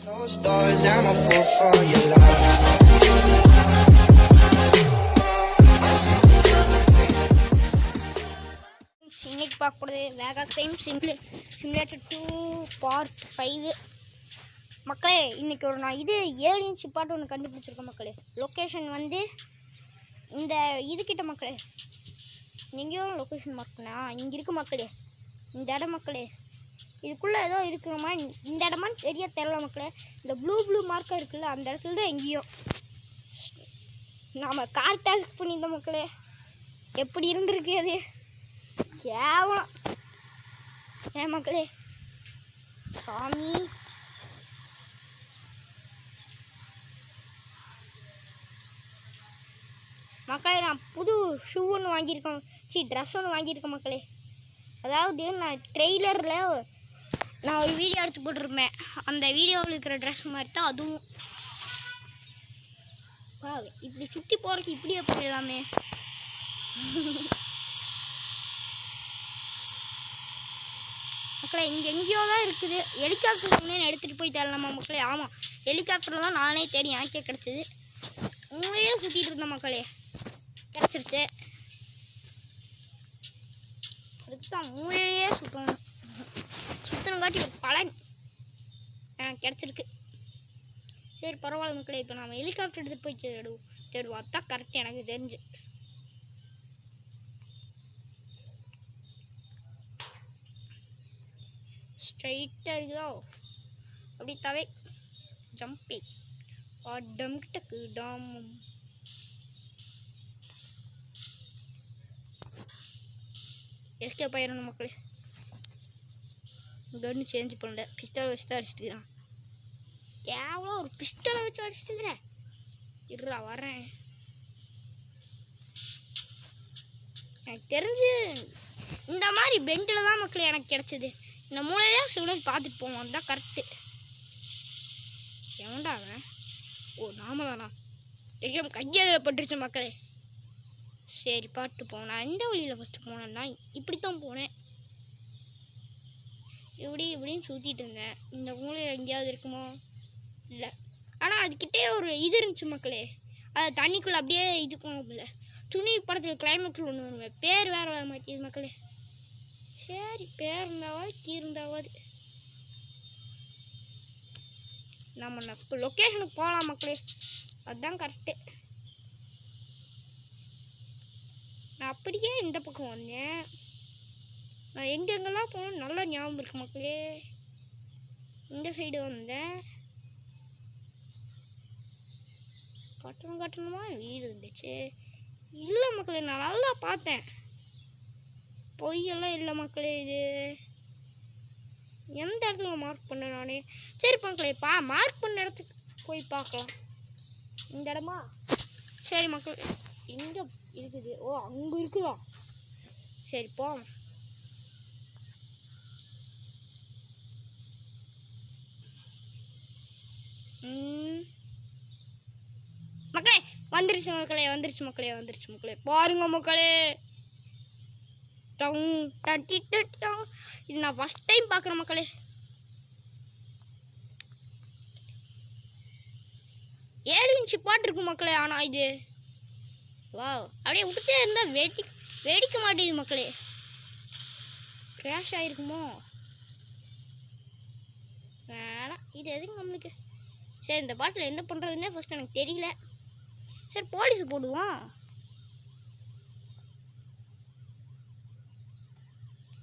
Closed doors, I'm a fool for your love. இன்னைக்கு பார்க்க போகிறது வேகாஸ் டைம் சிமுலேட்டர் 2 பார்ட் 5. மக்களே இன்னைக்கு நான் 7 இன்ச் பாட்டு ஒன்று கண்டுபிடிச்சிருக்கேன் மக்களே. லொக்கேஷன் வந்து இந்த இதுக்கிட்ட மக்களே. நீங்களும் லொக்கேஷன் மார்க் பண்ணா இங்கே இருக்கு மக்களே. இந்த இடம் மக்களே, இதுக்குள்ளே ஏதோ இருக்குமா, இந்த இடமான்னு சரியாக தெரியல மக்களே. இந்த ப்ளூ மார்க்காக இருக்குல்ல, அந்த இடத்துல தான் எங்கேயோ நாம் கார் டாஸ்க் பண்ணியிருந்தோம் மக்களே. எப்படி இருந்திருக்கு அது, கேவலம் ஏன் மக்களே. சாமி மக்களே, நான் புது ஷூ ஒன்று வாங்கியிருக்கேன், ட்ரெஸ் ஒன்று வாங்கியிருக்கேன் மக்களே. அதாவது நான் ட்ரெய்லரில் நான் ஒரு வீடியோ எடுத்து போட்டிருப்பேன், அந்த வீடியோவில் இருக்கிற ட்ரெஸ் மாதிரி தான் அதுவும். இப்படி சுற்றி போகிறதுக்கு இப்படியே போயிடலாமே. மக்களே இங்கே எங்கேயோ தான் இருக்குது. ஹெலிகாப்டர் எடுத்துகிட்டு போய் தரலாமா மக்களே? ஆமாம், ஹெலிகாப்டர் தான் நானே தேடி எனக்கே கிடச்சிது. உண்மையே சுற்றிட்டு இருந்தேன் மக்களே, கிடச்சிருச்சு. அதுதான் மூளையே சுற்றணும், சுற்றணுங்காட்டி பலன் எனக்கு கிடச்சிருக்கு. சரி பரவாயில்ல மக்களே, இப்போ நம்ம ஹெலிகாப்டர் எடுத்துகிட்டு போய் தேடுவோம். அதுதான் கரெக்ட் எனக்கு தெரிஞ்சு. ஸ்ட்ரைட்டாக இருக்குதோ அப்படி தவை ஜம்பி டம் டக்கு டம். எஸ்கேப் ஆயிடணும் மக்களே. கன்னு சேஞ்ச் பண்ணல, பிஸ்டல் வச்சு தான் அடிச்சுட்டுக்கிறான். கேவலம் ஒரு பிஸ்டலை வச்சு அடிச்சுட்டுக்கிற. இருடா வரேன். எனக்கு தெரிஞ்சு இந்த மாதிரி பெண்டில் தான் மக்களே எனக்கு கிடச்சிது. இந்த மூலையிலே சிவனுக்கு பார்த்துட்டு போவோம், அதுதான் கரெக்டு. எவன்டா அவன்? ஓ நாம தானா? தெரியும், கையில் பட்டுருச்சு மக்களே. சரி பாட்டு போவோம். நான் எந்த வழியில் ஃபஸ்ட்டு போனேன்னா இப்படித்தான் போனேன். இப்படின்னு சுற்றிட்டு இருந்தேன். இந்த மூலையில் எங்கேயாவது இருக்குமோ? இல்லை, ஆனால் அதுக்கிட்டே ஒரு இது இருந்துச்சு மக்களே. அது தண்ணிக்குள்ளே அப்படியே இதுக்கும் இல்லை. துணி படத்தில் கிளைமேக்ஸில் ஒன்று வருவேன், பேர் வேறு வர மாட்டேங்குது மக்களே. சரி பேர் இருந்தாவது கீர்ந்தாவது நம்ம இப்போ லொக்கேஷனுக்கு போகலாம் மக்களே, அதுதான் கரெக்டு. நான் அப்படியே இந்த பக்கம் வந்தேன். நான் எங்கெங்கெல்லாம் போகணும் நல்லா ஞாபகம் இருக்கு மக்களே. இந்த சைடு வந்தேன், கட்டணமாக வீடு இருந்துச்சு. இல்லை மக்களே, நான் நல்லா பார்த்தேன், பொய்யெல்லாம் இல்லை மக்களே. இது எந்த இடத்துல மார்க் பண்ண நானே. சரி மக்களே, மார்க் பண்ண இடத்துக்கு போய் பார்க்கலாம். இந்த இடமா? சரி மக்களே, எங்கே இருக்குது? ஓ அங்கே இருக்குதா? சரி போ. மக்களே வந்துருச்சு மக்களே, பாருங்க மக்களே. இது நான் ஃபர்ஸ்ட் டைம் பார்க்குறேன் மக்களே. ஏழு இன்ச்சு பாட்டு இருக்கு மக்களே. ஆனால் இது வா அப்படியே விட்டுட்டே இருந்தால் வெடிக்க மாட்டேங்குது மக்களே. கிராஷ் ஆகிருக்குமோ? வேணாம், இது எதுக்கு நம்மளுக்கு. சரி இந்த பாட்டில் என்ன பண்ணுறதுன்னே ஃபர்ஸ்ட் எனக்கு தெரியல. சரி போலீஸ் போடுவோம்.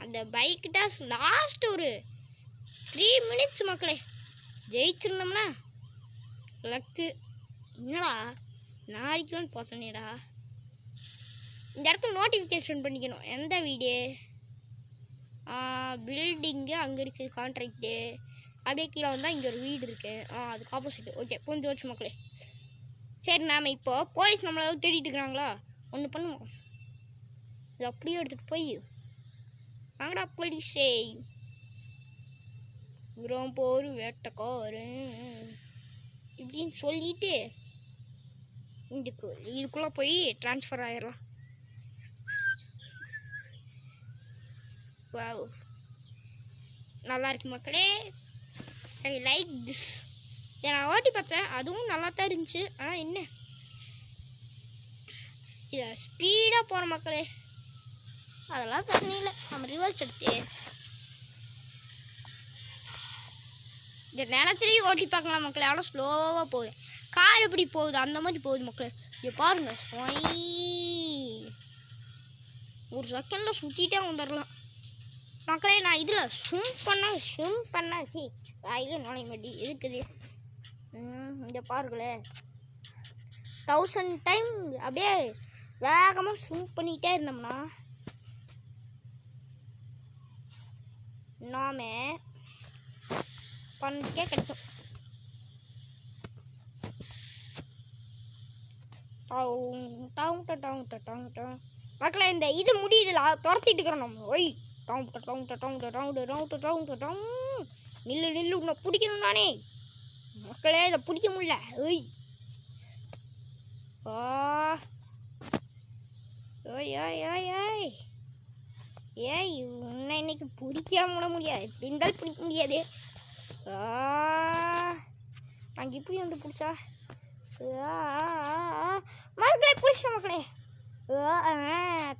அந்த பைக்கிட்ட லாஸ்ட் ஒரு 3 மினிட்ஸ் மக்களே ஜெயிச்சிருந்தோம்னா லக்கு. என்னடா நான் அடிக்கலான்னு பார்த்தேனேடா. இந்த இடத்துல நோட்டிஃபிகேஷன் பண்ணிக்கணும். எந்த வீடு? பில்டிங்கு அங்கே இருக்குது, கான்ட்ராக்டு. அப்படியே கீழே வந்தால் இங்கே ஒரு வீடு இருக்குது, அதுக்கு ஆப்போசிட்டு. ஓகே புரிஞ்சு வச்சு மக்களே. சரி நாம் இப்போ போலீஸ் நம்மளாவது தேடிட்டு இருக்கிறாங்களா, ஒன்று பண்ணுவோம். இது அப்படியே எடுத்துகிட்டு போய் வாங்கடா போலீஸே, உரம் போரு வேட்டக்காரு இப்படின்னு சொல்லிட்டு இதுக்குள்ளே போய் ட்ரான்ஸ்ஃபர் ஆயிடலாம். வாவ் நல்லா இருக்கு மக்களே. I like this இதை நான் ஓட்டி பார்த்தேன், அதுவும் நல்லா தான் இருந்துச்சு. ஆனால் என்ன இதை ஸ்பீடாக போகிற மக்களே, அதெல்லாம் பிரச்சனை இல்லை. நம்ம ரிவர்ஸ் எடுத்து இந்த நிலத்துலேயும் ஓட்டி பார்க்கலாம் மக்களே. ஆனால் ஸ்லோவாக போகுது. கார் எப்படி போகுது அந்த மாதிரி போகுது மக்களே. இங்கே பாருங்க, ஒரு செகண்டில் சுற்றிட்டே வந்துடலாம் மக்களே. நான் இதில் ஸ்விம் பண்ணாச்சு. இது நுழைய மாட்டி இருக்குது. இங்கே பாருங்களே, 1000 டைம் அப்படியே வேகமாக ஸ்விம் பண்ணிக்கிட்டே இருந்தோம்னா நாம பண்ணிட்டே கிடைக்கும். மக்களே இந்த இது முடியுதுல, துரத்திட்டு இருக்கிறோம் நம்ம. ஒய் நில்லு நில்லு, உன்னை பிடிக்கணும் நானே மக்களே. இதை பிடிக்க முடியல. ஒய் ஓய் ஓய் ஓய் ஓய் ஏய், உன்னை இன்னைக்கு பிடிக்காம விட முடியாது. எப்படி இருந்தாலும் பிடிக்க முடியாது. நாங்கள் இப்படி வந்து பிடிச்சா மக்களே பிடிச்சேன் மக்களே.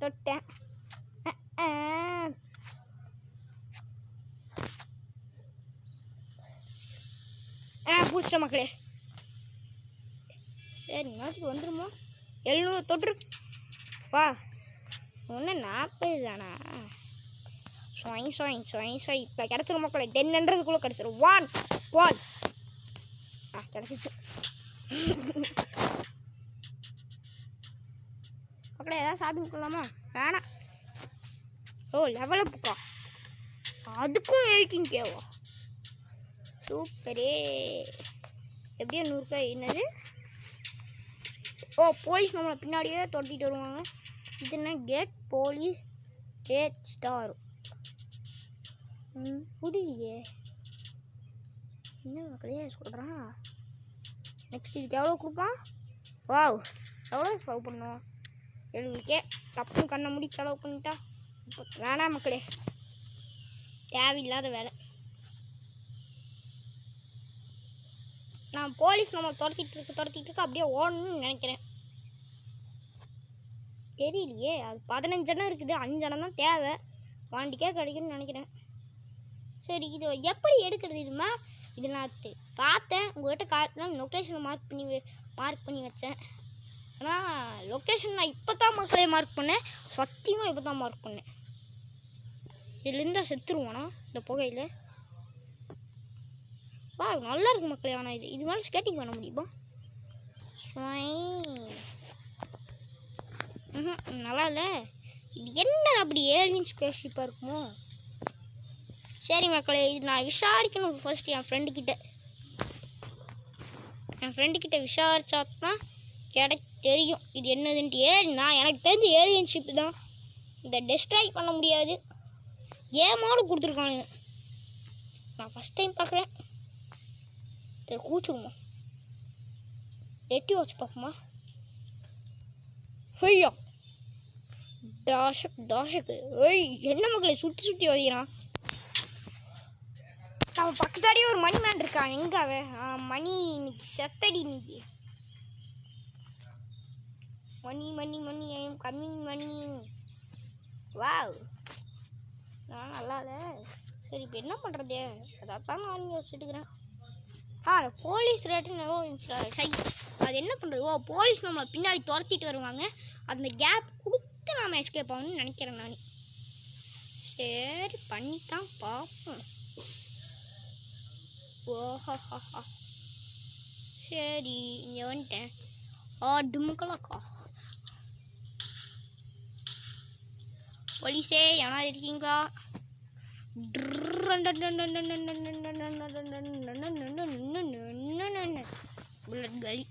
தொட்டேன். பிடிச்சிட்டேன் மக்களே. சரி, நாச்சுக்கு வந்துடுமோ? 700 தொட்டுரு. வா, ஒன்று 40 தானா? இப்போ கிடச்சிரும் மக்களே. 1000க்குள்ளே கிடச்சிரும். 1 கிடச்சிச்சு மக்களே. ஏதாவது ஷாப்பிங் பண்ணலாமா? வேணாம். லெவலப்புக்கா, அதுக்கும் 18K சூப்பரே. எப்படியோ 100K. என்னது? போலீஸ் நம்மளை பின்னாடியே தொட்டிட்டு வருவாங்க. இது என்ன? Gate police rate star. புரியலையே என்ன மக்களே சொல்கிறான். நெக்ஸ்ட் இதுக்கு எவ்வளோ கொடுப்பான்? எவ்வளோ செலவு பண்ணுவோம்? 7K. தப்பும் கண்ணை முடி செலவு பண்ணிட்டா வேணாம் மக்களே. தேவையில்லாத வேலை. நான் போலீஸ் நம்ம துரத்திட்டு இருக்கு அப்படியே ஓடணும்னு நினைக்கிறேன். தெரியலையே, அது 15 இடம் இருக்குது. 5 இடம் தான் தேவை. 1K கிடைக்கும்னு நினைக்கிறேன். சரி, இது எப்படி எடுக்கிறது? இது நான் பார்த்தேன், உங்கள்கிட்ட காட்டினா லொக்கேஷனை மார்க் பண்ணி வச்சேன். ஆனால் லொக்கேஷன் நான் இப்போ தான் மக்களே மார்க் பண்ணேன். சத்தியமாக இப்போ தான் மார்க் பண்ணேன். இதுலேருந்து செத்துருவானா இந்த புகையில்? நல்லா இருக்கு மக்களே. ஆனால் இது மேலே ஸ்கேட்டிங் பண்ண முடியுமா? நல்லா இல்லை. இது என்ன அப்படி ஏலியன் ஸ்பேஸ்ஷிப்பாக இருக்குமோ? சரி மக்களே, இது நான் விசாரிக்கணும் ஃபர்ஸ்ட் என் ஃப்ரெண்டுக்கிட்ட விசாரிச்சா தான் தெரியும் இது என்னதுன்ட்டு. எனக்கு தெரிஞ்ச ஏலியன் ஷிப் தான். இதை டெஸ்ட்ராய் பண்ண முடியாது. ஏமாடு கொடுத்துருக்கானுங்க. நான் ஃபஸ்ட் டைம் பார்க்குறேன். சரி, கூச்சுருமா, எட்டி வச்சு பார்ப்போமா? ஐயா, டாஷக்கு என்ன மக்களே சுற்றி வரைகிறான். நம்ம பக்கத்தாடியே ஒரு மணி மேன் இருக்கான். எங்க அவன்? மணி இன்னைக்கு செத்தடி. இன்னைக்கு மணி ஐம் கம்மிங் மணி. வாவ், நான் நல்லா இல்லை. சரி, இப்போ என்ன பண்ணுறது? அதான் நான் வச்சுட்டுக்கிறேன். போலீஸ் ரேட்டுன்னு இருந்துச்சு. அது என்ன பண்ணுறது? போலீஸ் நம்மளை பின்னாடி துரத்திட்டு வருவாங்க. அந்த கேப் கொடுத்து நாம் எஸ்கேப் ஆகணும்னு நினைக்கிறேன் நான். சரி, பண்ணித்தான் பார்ப்போம். சரி, இங்கே வந்துட்டேன். டுமுக்கலாக்கா. போலீஸே எவனாவது இருக்கீங்களா? புல்லட் கலி.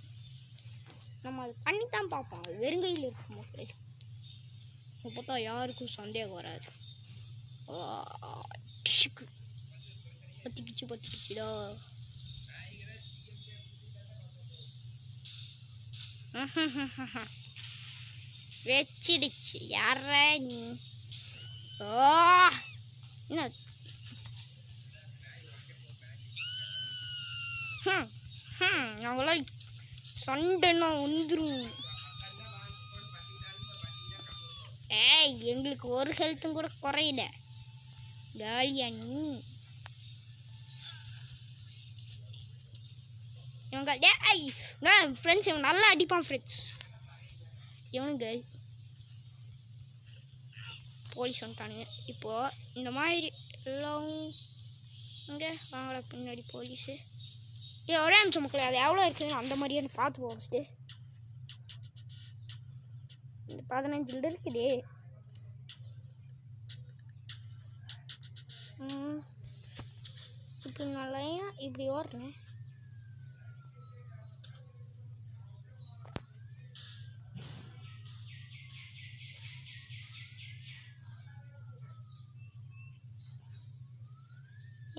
நம்ம அது பண்ணித்தான் பார்ப்போம். அது வெறுங்கையில் இருக்கும் மக்கள். பார்த்தா யாருக்கும் சந்தேகம் வராது. பத்திக்கிச்சுடா. வச்சிடுச்சு. யார நீ? என்ன நாங்களாம் சண்டைன்னா வந்துடும். ஏய், எங்களுக்கு ஒரு ஹெல்த்தும் கூட குறையில. காலியா நீ? இவங்க டேய் ஃப்ரெண்ட்ஸ், இவன் நல்லா அடிப்பான் ஃப்ரெண்ட்ஸ். இவனுங்க போலீஸ் வந்துட்டானுங்க. இப்போது இந்த மாதிரி எல்லாம் இங்கே வாங்கடா பின்னாடி போலீஸு. ஒரே நிமிஷம் மக்களே, அது எவ்வளோ இருக்குன்னு அந்த மாதிரியே பார்த்து போஸ்ட்டு. இந்த 15 இருக்குது. இப்படி நல்லா இப்படி ஓடுறேன்.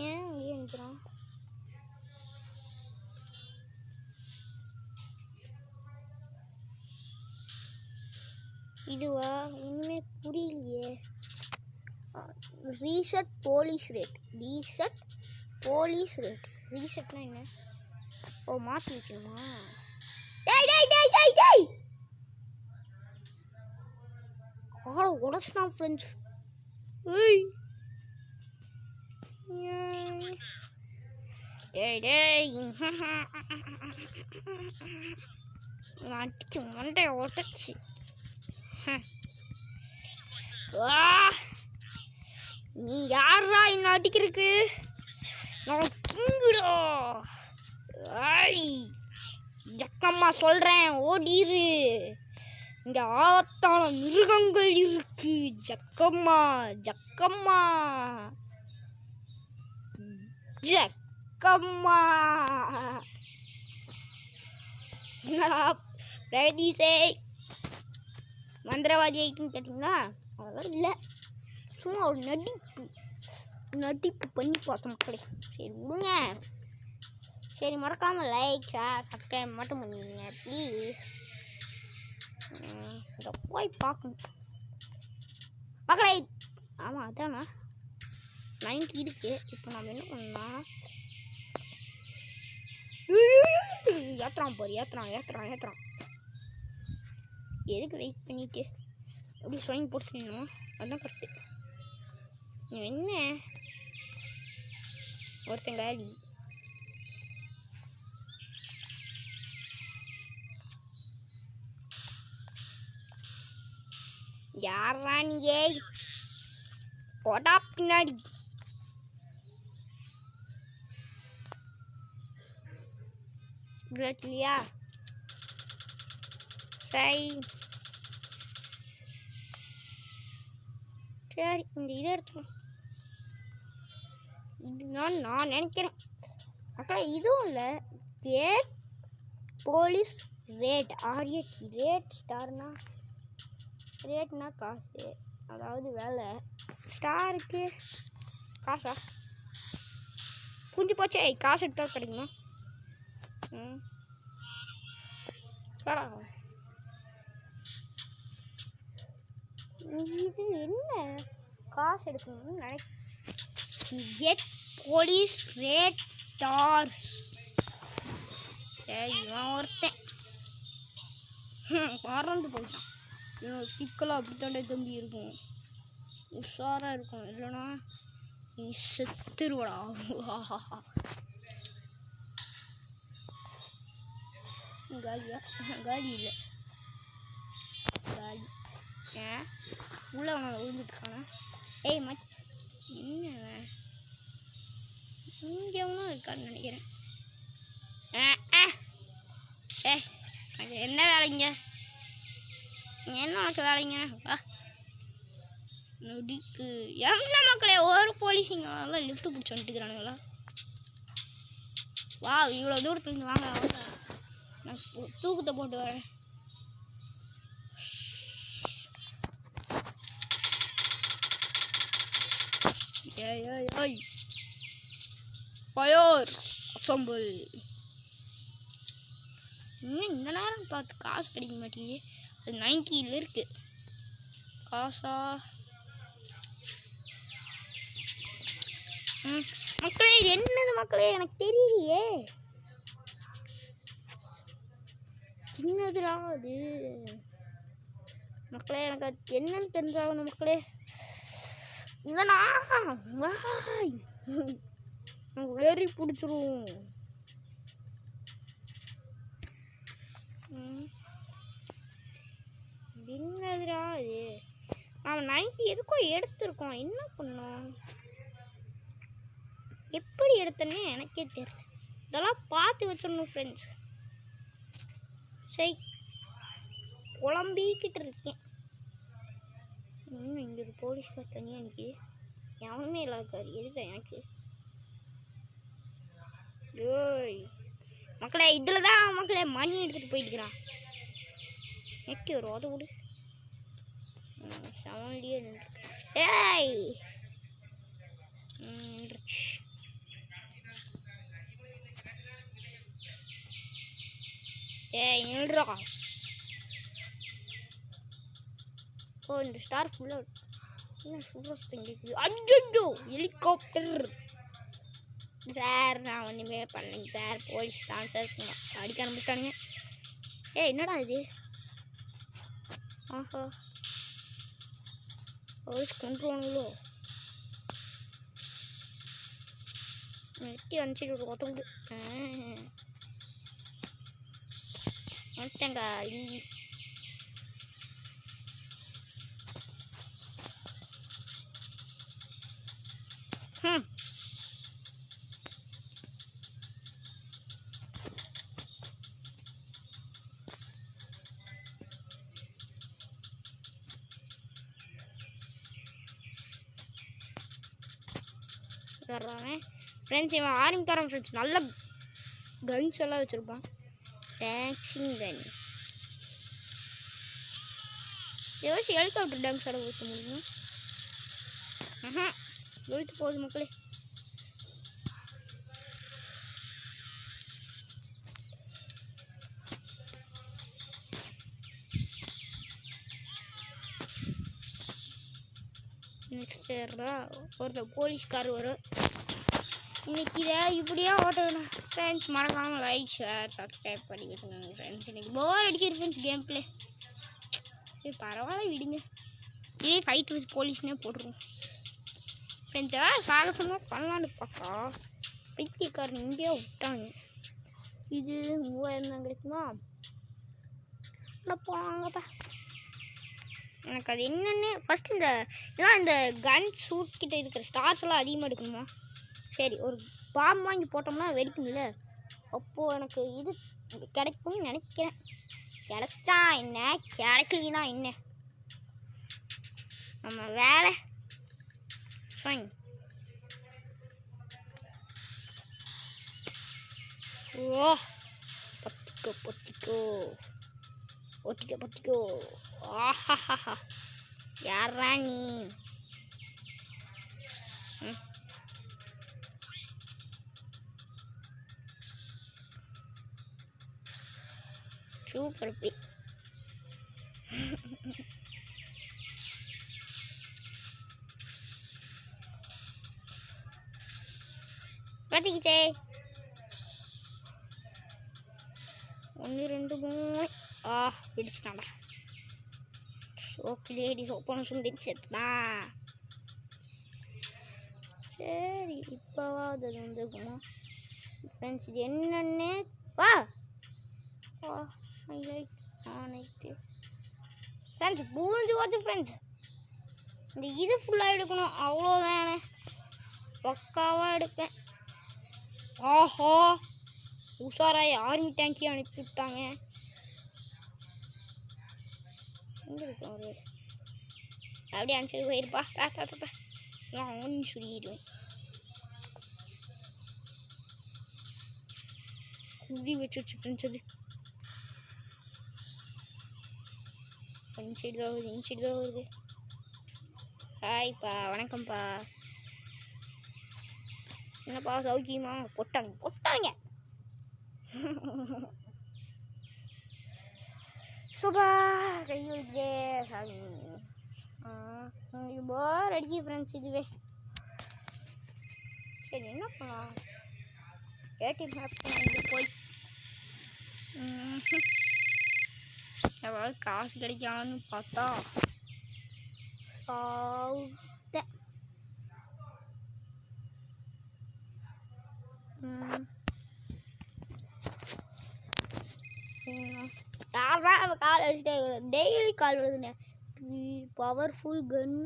ஏன் அங்கேயே நிற்கிறான்? இதுவா? ஒன்றுமே புரியலையே. Reset police rate. Reset police rate. ரீசெட்னா என்ன? ஓ, மாற்றி வைக்கணுமா? டேய் டேய் டேய் டேய் டேய், காலை உடச்சிட்டான் ஃப்ரெண்ட்ஸ். ஏய் டேய் டேய், அடிச்சு மண்டையை உடச்சி. நீ யாரா என்ன அடிக்கிறதுக்கு? நான் கிங்குடா. ஜக்கம்மா சொல்கிறேன், ஓடிரு. இங்க ஆபத்தான மிருகங்கள் இருக்கு. ஜக்கம்மா ஜக்கம்மா ஜக்கம்மா. என்னடா பிரகதீஷே மந்திரவாதி ஆகிட்டுன்னு கேட்டிங்களா? அதெல்லாம் இல்லை, சும்மா ஒரு நடிப்பு பண்ணி பார்த்தோம் மக்களே. சரி விடுங்க. சரி, மறக்காமல் லைக் ஷேர் சப்ஸ்கிரைப் மட்டும் பண்ணிடுங்க ப்ளீஸ். இதை போய் பார்க்கணும் மக்களே. ஆமாம், அதானா 90 இருக்கு. இப்போ நம்ம என்ன பண்ணலாம்? ஏத்துறான் பாரு, ஏத்துறான். எதுக்கு வெயிட் பண்ணிட்டு எப்படி சொல்லி போட்டுருந்தோம்? அதுதான் கரெக்டு. என்ன ஒருத்தன் காலி. யாரா நீ? ஏய் போடா பின்னாடி. இல்லையா? சரி, இந்த இதை எடுத்துக்கணும். இதுதான் நான் நினைக்கிறேன் மக்களே. இதுவும் இல்லை, rate police rate. RAT rate. ஸ்டார்னா ரேட்னா காசு, அதாவது வேலை. ஸ்டாருக்கு காசா? புரிஞ்சு போச்சே. காசு எடுத்தால் கிடைக்குமா? இது என்ன காசு எடுக்கணும்னு கெட் போலீஸ் ரேட் ஸ்டார்ஸ். இவன் ஒருத்தன் பறந்து போயிட்டான். பிக்கெல்லாம் அப்படித்தாண்டே தம்பி இருக்கும், உஷாராக இருக்கும், இல்லைன்னா நீ செத்துருவடா. காலி இல்லை, காலி. ஏன் உள்ள அவனை விழுந்துட்டுருக்கானா? ஏய் என்ன இங்கே எவனும் இருக்கான்னு நினைக்கிறேன். என்ன வேலைங்க? என்ன உனக்கு வேலைங்க? வா நொடிக்கு. என்ன மக்களே, ஒரு போலீஸுங்க எல்லாம் லிஃப்ட் பிடிச்சி வந்துட்டுக்கிறானுங்களா? வா, இவ்வளோ தூரத்துலேருந்து வாங்க. நான் தூக்கத்தை போட்டு வரேன். ஏய் ஃபயர் அசம்பிள். இன்னும் இந்த நேரம் பார்த்து காசு கிடைக்க மாட்டேங்குது. அது 90 இருக்கு. காசா? மக்களே, இது என்னது மக்களே? எனக்கு தெரியலையே. என்னதுடா அது மக்களே? எனக்கு அது என்னன்னு தெரிஞ்சாகணும் மக்களே. இல்லைண்ணா வெறி பிடிச்சிரும். என்னதுடா இது? அவன் 90 எதுக்கும் எடுத்திருக்கோம். என்ன பண்ணோம்? எப்படி எடுத்தனே எனக்கே தெரியல. இதெல்லாம் பார்த்து வச்சிடணும் ஃப்ரெண்ட்ஸ். சரி, குழம்பிக்கிட்டு இருக்கேன். இன்னும் இங்கே ஒரு போலீஸ்கார் தனியாக எனக்கு எவனுமே இல்லாக்காரு. எதுதான் எனக்கு? ஏய் மக்களே, இதில் தான் மக்களே மணி எடுத்துகிட்டு போயிட்டுக்கிறான். நெட்டி வரும் அதை விடு. செவன்லேயே நின்று. ஏய் நின்றுச்சு. ஏய் நின்றுடா. ஓ இந்த ஸ்டார் ஃபுல்லாக என்ன சூப்பர் இருக்குது. அஜ்ஜோ ஹெலிகாப்டர். சார் நான் ஒன்றுமே பண்ணலைங்க சார், போலீஸ் தான் சார். சும்மா அடிக்க ஆரம்பிச்சிட்டானுங்க. ஏய் என்னடா இது? ஆஹா, போலீஸ் கொண்டுருவானுங்களோ? நெட்டி அனுப்பிச்சிட்டு ஒரு ஒருத்தவங்க வந்துட்டேங்க. வர்றானே ஃப்ரெண்ட்ஸ். இவன் ஆரம்பிக்காரன் ஃப்ரெண்ட்ஸ். நல்ல கன்ஸ் எல்லாம் வச்சுருப்பான். டேக்ஸிங் கன். யோசிச்சு ஹெலிகாப்டர் டேம்ஸ் ஆட ஊற்ற முடியுமா? எழுத்து போகுது மக்களே. நெக்ஸ்ட் ஒருத்தர் போலீஸ்கார் வரும். இன்னைக்கு இதை இப்படியே ஓட்டணும் ஃப்ரெண்ட்ஸ். மறக்காமல் லைக் ஷேர் சப்ஸ்கிரைப் பண்ணி வச்சுக்கோங்க ஃப்ரெண்ட்ஸ். இன்னைக்கு போர் அடிக்கிற ஃப்ரெண்ட்ஸ் கேம் பிளே. இது பரவாயில்ல விடுங்க. இதே ஃபைட் வித் போலீஸ்னே போட்டுருவோம் ஃப்ரெண்ட்ஸா. சாகசமாக பண்ணலான்னு பார்த்தா பைத்தியக்காரன் இங்கேயே விட்டாங்க. இது 3000 தான் கிடைக்குமா? போனாங்கப்பா. எனக்கு அது என்னென்னு ஃபஸ்ட்டு இந்த கன் சூட் கிட்ட இருக்கிற ஸ்டார்ஸ் எல்லாம் அதிகமாக எடுக்கணுமா? சரி, ஒரு பாம்பு வாங்கி போட்டோம்னா வெடிக்கும்ல, அப்போது எனக்கு இது கிடைக்கும்னு நினைக்கிறேன். கிடைச்சா என்ன, கிடைக்கலனா என்ன, நம்ம வேலை ஃபைன். ஓ பத்திக்கோ பத்திக்கோ ஒத்திக்கோ பத்திக்கோ. ஆஹா, யாரா நீ? சூப்பர் பி. பார்த்துக்கிட்டே 1 2 3 பிடிச்சிட்டாண்டா. ஓகே லேடி சோப்பான சுந்தரி செத்துனா. சரி, இப்போவாது அது வந்துருக்குமா ஃப்ரெண்ட்ஸ்? இது என்னன்னு ஃப்ரெண்ட்ஸ் புரிஞ்சு போச்சு ஃப்ரெண்ட்ஸ். இந்த இது ஃபுல்லாக எடுக்கணும், அவ்வளோதானே. பக்காவாக எடுப்பேன். ஆஹா, உஷாராய் ஆர்மி டேங்கி அனுப்பி விட்டாங்க. எங்கே இருக்கு அவரு? அப்படியே அனுப்பிச்சு போயிருப்பா. நான் அவனையும் சொல்லிடுவேன். குடி வச்சிருச்சு ஃப்ரெண்ட்ஸ். அது இன்சைடு தான் வருது. ஹாய்ப்பா, வணக்கம்ப்பா. என்னப்பா சௌக்கியமா? பொட்டாங்க சுபா கையுடிக்கே சாமி. போர் அடிக்கி ஃப்ரெண்ட்ஸ் இதுவே. சரி என்ன பண்ணலாம்? ஏடிஎம் ஆப் போய் எவ்வளோ காசு கிடைக்கான்னு பார்த்தா சாப்பிட்டேன். யாரா கால் அடிச்சுட்டே டெய்லி கால் வருதுண்ணே. Powerful gun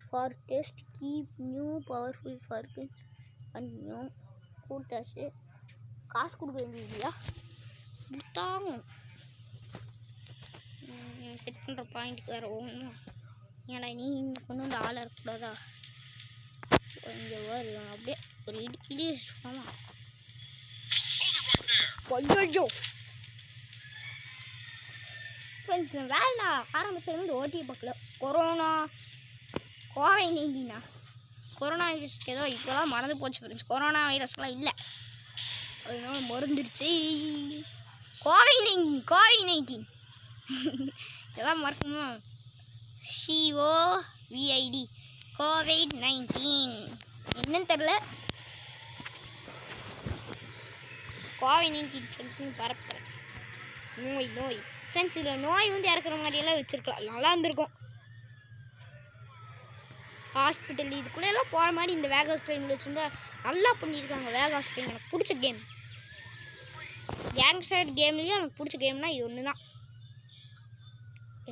for test keep new powerful for guns and new கூட்டாச்சு. காசு கொடுக்க வேண்டியதுலையா கொடுத்தாங்க. செட் பண்ணுற பாயிண்ட்டுக்கு வேறு ஒன்றும் ஏன்னா நீ கொண்டு வந்து ஆளாக இருக்கக்கூடாதா? கொஞ்சம் வேறு அப்படியே ஒரு இடி ஆமாம். கொஞ்சம் ஃப்ரெண்ட்ஸ் வேலை நான் ஆரம்பிச்சதுலேருந்து ஓட்டி பார்க்கல. கோவிட்-19 கொரோனா வைரஸ் ஏதோ இப்போலாம் மறந்து போச்சு ஃப்ரெண்ட்ஸ். கொரோனா வைரஸ்லாம் இல்லை, அதனால மறந்துடுச்சு. கோவிட்-19 இதெல்லாம் மறக்கணுமா? COVID கோவிட்-19 என்னன்னு தெரில. கோவிட்-19 ஃப்ரெண்ட்ஸ்னு பரப்புறேன். நோய் ஃப்ரெண்ட்ஸ், இதில் நோய் வந்து இறக்குற மாதிரியெல்லாம் வச்சுருக்கலாம், நல்லா இருந்திருக்கும். ஹாஸ்பிட்டல் இதுக்குள்ளே எல்லாம் போகிற மாதிரி இந்த வேகாஸ் ட்ரெயினில் வச்சுருந்தா நல்லா பண்ணியிருக்காங்க. வேகாஸ் ட்ரெயின் எனக்கு பிடிச்ச கேம். கேங்ஸ்டர் கேம்லேயும் எனக்கு பிடிச்ச கேம்னா இது ஒன்று தான்.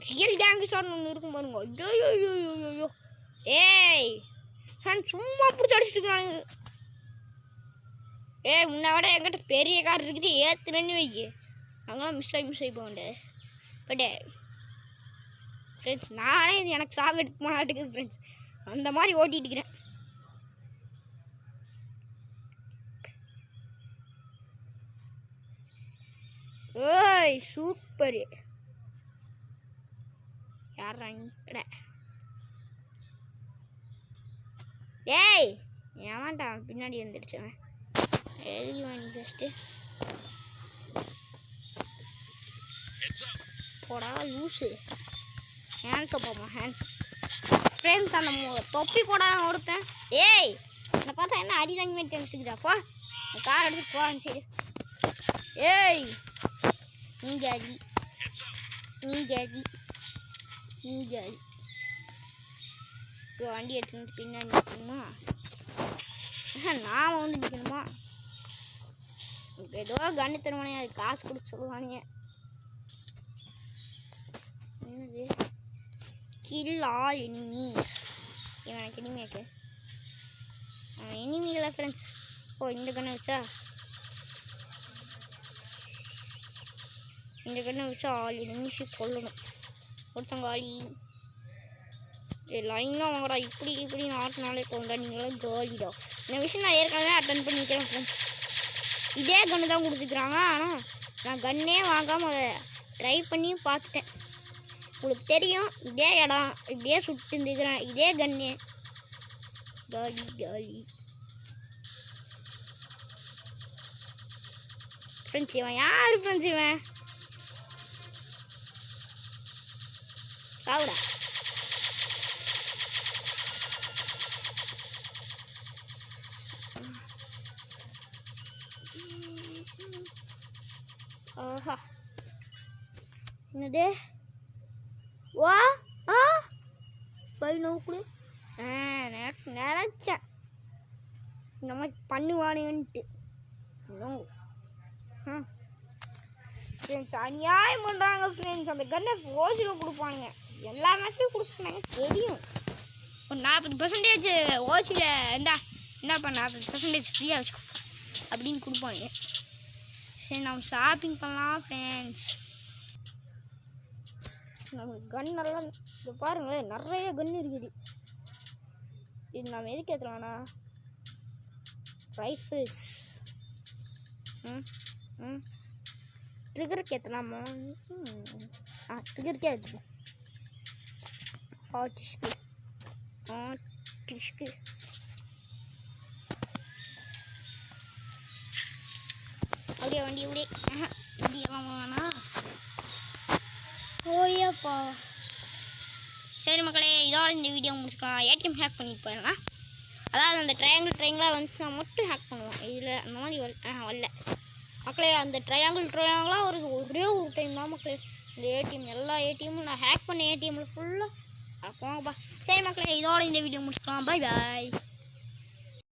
ரியல் கேங்ஸ்டர்னு ஒன்று இருக்கும் பாருங்க. ஐயோ ஏய் ஃப்ரெண்ட்ஸ் சும்மா பிடிச்சி அடிச்சுட்டு இருக்கிறானுங்க. முன்ன விட என்கிட்ட பெரிய கார் இருக்குது, ஏற்றுனு வைக்க நாங்களாம் மிஸ் ஆகி போகண்டே. பட் ஃப்ரெண்ட்ஸ் நானே இது எனக்கு சாவு எடுக்க மாட்டேங்குது ஃப்ரெண்ட்ஸ், அந்த மாதிரி ஓட்டிகிட்டு இருக்கிறேன். ஓய் சூப்பர். யாரா நீ? ஏய் ஏமாண்டா பின்னாடி வந்துடுச்சவன். எழுதிவா நீ ஃபஸ்ட்டு. போடா லூஸு. ஹேண்ட்ஸை பார்ப்போம். ஹேண்ட்ஸ் ஃப்ரெண்ட்ஸ் அந்த தொப்பி போடாத ஒருத்தன். ஏய் என்னை பார்த்தா என்ன அடி தாங்கி மாதிரி தெரிஞ்சுக்குதாப்பா. கார் எடுத்து போகிறான் சரி. ஏய் நீ ஜாடி இப்போ வண்டி எடுத்துக்கிட்டு பின்னாடி நிற்கணுமா? நாம் வந்து நிற்கணுமா? இப்போ ஏதோ கண்ணு தருவானே, அது காசு கொடுத்து சொல்லுவானுங்க. என்னது கில் ஆல் எனிமீஸ். இவனுக்கு எனிமியாக்கு எனிமிகளை ஃப்ரெண்ட்ஸ். ஓ இந்த கண்ணை வச்சா ஆல் எனிமீஸு கொல்லணும். ஒருத்தங்க ஆளி லைனாக வாங்குறா. இப்படி ஆட்டினாலே கொண்டா நீங்களாம் ஜாலிடா. இந்த விஷயம் நான் ஏற்கனவே அட்டன் பண்ணிக்கிறேன் ஃப்ரெண்ட்ஸ். இதே கன்று தான் கொடுத்துக்கிறாங்க, ஆனால் நான் கன்னே வாங்காமல் அதை ட்ரை பண்ணி பார்த்துட்டேன். உங்களுக்கு தெரியும், இதே இடம் இப்படியே சுட்டு இருந்துக்கிறேன், இதே கன்னே. Jolly friends. இவன் யார் ஃப்ரெண்ட்ஸ்? இவன் சாவுடா. ஆஹா என்னது வா நோக்குடு. நினச்சேன் இந்த மாதிரி பண்ணுவானுன்ட்டு. ஃப்ரெண்ட்ஸ் அநியாயம் பண்ணுறாங்க ஃப்ரெண்ட்ஸ். அந்த கன்னை ஓசியில் கொடுப்பானுங்க, எல்லா மேட்ச்லையும் கொடுப்பாங்க தெரியும். ஒரு 40% ஓசியில் இந்தாப்பா 40% ஃப்ரீயாக வச்சுக்கோ அப்படின்னு கொடுப்பானுங்க. சரி நம்ம ஷாப்பிங் பண்ணலாம் ஃப்ரெண்ட்ஸ். நமக்கு கன்னெல்லாம் இப்போ பாருங்களேன், நிறைய கன்று இருக்குது. இது நம்ம எதுக்கு ஏற்றலாம்னா ரைஃபிள்ஸ் ட்ரிகருக்கு ஏற்றலாமா? ட்ரிகருக்கே ஏற்றுப்போம். ஆர்டிஸ்க்கு அப்படியே வண்டியெல்லாம் வேணா. ஓடியாப்பா. சரி மக்களே, இதோட இந்த வீடியோ முடிச்சுக்கலாம். ஏடிஎம் ஹேக் பண்ணிட்டு போயிடலாம். அதாவது அந்த ட்ரையாங்கிளாக வந்துச்சுன்னா மட்டும் ஹேக் பண்ணுவோம். இதில் அந்த மாதிரி வரல மக்களே. அந்த ட்ரையாங்கிளாக ஒரே ஒரு டைம் தான் மக்களே இந்த ஏடிஎம் எல்லா ஏடிஎம்மும் நான் ஹேக் பண்ண ஏடிஎம்மில் ஃபுல்லாக போங்கப்பா. சரி மக்களே, இதோட இந்த வீடியோ முடிச்சுக்கலாம். Bye bye.